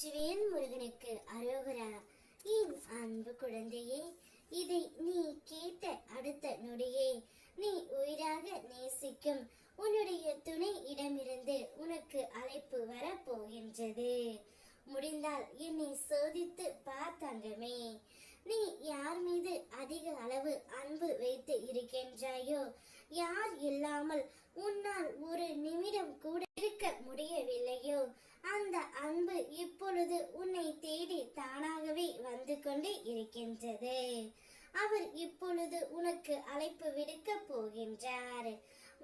வெற்றிவேல் முருகனுக்கு அரோகரா. என் அன்பு குழந்தையே, இதை நீ கேட்ட அடுத்த நொடியே நீ உயிராக நேசிக்கும் உன்னுடைய துணை இடமிருந்து உனக்கு அழைப்பு வரப்போகின்றது. முடிந்தால் என்னை சோதித்து பார்த்தங்கமே. நீ யார் மீது அதிக அளவு அன்பு வைத்து இருக்கின்றாயோ, யார் இல்லாமல் உன்னால் ஒரு நிமிடம் கூட இருக்க முடியவில்லையோ, அந்த அன்பு இப்பொழுது உன்னை தேடி தானாகவே வந்து கொண்டு இருக்கின்றது. அவர் இப்பொழுது உனக்கு அழைப்பு விடுக்க போகின்றார்.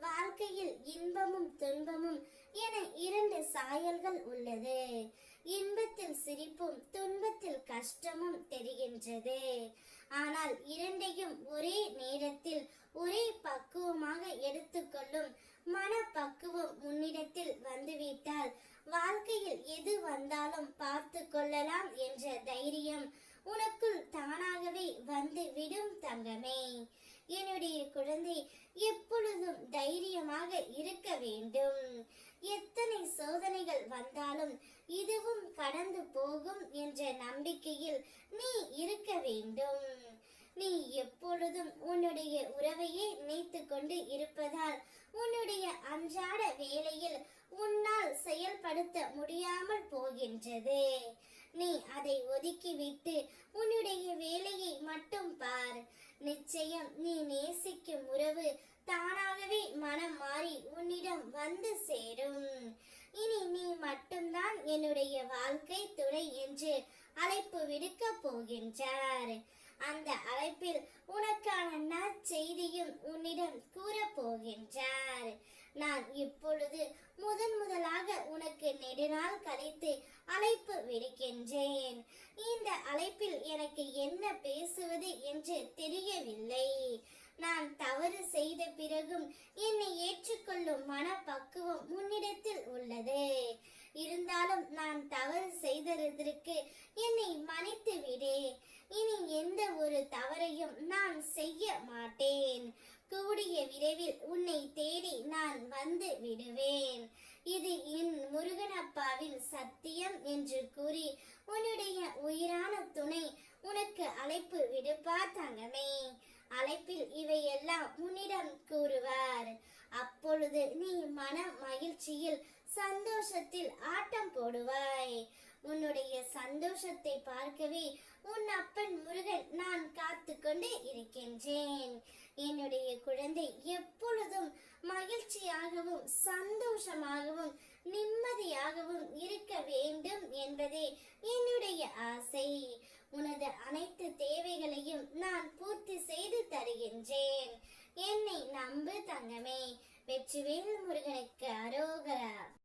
வாழ்க்கையில் இன்பமும் துன்பமும் என இரண்டு சாயல்கள் உள்ளது. இன்பத்தில் சிரிப்பும் துன்பத்தில் கஷ்டமும் தெரிகின்றது. ஆனால் இரண்டையும் ஒரே நேரத்தில் ஒரே பக்குவமாக எடுத்துக்கொள்ளும் மனப்பக்குவம் உன்னிடத்தில் வந்துவிட்டால் வாழ்க்கையில் எது வந்தாலும் பார்த்து கொள்ளலாம் என்ற தைரியம் உனக்குள் தானாகவே வந்து விடும் தங்கமே. என்னுடைய குழந்தை, எப்பொழுதும் தைரியமாக இருக்க வேண்டும். எத்தனை சோதனைகள் வந்தாலும் இதுவும் கடந்து போகும் என்ற நம்பிக்கையில் நீ இருக்க வேண்டும். நீ எப்பொழுதும் உன்னுடைய உறவையே நினைத்து கொண்டு இருப்பதால் உன்னுடைய அன்றாட வேலையில் உன்னால் செயல்படுத்த முடியாமல் போகின்றது. நீ அதை ஒதுக்கிவிட்டு உன்னுடைய வேலையை மட்டும் பார். நிச்சயம் நீ நேசிக்கும் உறவு தானாகவே மனம் மாறி உன்னிடம் வந்து சேரும். இனி நீ மட்டும்தான் என்னுடைய வாழ்க்கை துணை என்று அழைப்பு விடுக்க போகின்றார். அந்த அழைப்பில் உனக்கான நற்செய்தியும் உன்னிடம் கூற போகின்றார். நான் இப்பொழுது முதலாக உனக்கு நெடுநாள் கழித்து அழைப்பு விடுக்கின்றேன். இந்த அழைப்பில் எனக்கு என்ன பேசுவது என்று தெரியவில்லை. நான் தவறு செய்த பிறகும் என்னை ஏற்றுக்கொள்ளும் மனப்பக்குவம் உன்னிடத்தில் உள்ளது. இருந்தாலும் நான் தவறு செய்ததற்கு என்னை மன்னித்து விடு. இனி எந்த ஒரு தவறையும் நான் செய்ய மாட்டேன். கூடிய விரைவில் உன்னை தேடி நான் வந்து விடுவேன். இது என் முருகனப்பாவின் சத்தியம் என்று கூறி உன்னுடைய உயிரான துணை உனக்கு அழைப்பு விடுப்பார் தங்கமே. அழைப்பில் இவையெல்லாம் உன்னிடம் கூறுவார். அப்பொழுது நீ மன மகிழ்ச்சியில் சந்தோஷத்தில் ஆட்டம் போடுவாய். உன்னுடைய சந்தோஷத்தை பார்க்கவே உன் அப்பன் முருகன் நான் காத்து கொண்டு இருக்கின்றேன். என்னுடைய குழந்தை எப்பொழுதும் மகிழ்ச்சியாகவும் சந்தோஷமாகவும் நிம்மதியாகவும் இருக்க வேண்டும் என்பதே என்னுடைய ஆசை. உனது அனைத்து தேவைகளையும் நான் பூர்த்தி செய்து தருகின்றேன். என்னை நம்பு தங்கமே. வெற்றிவேல் முருகனுக்கு அரோகரா.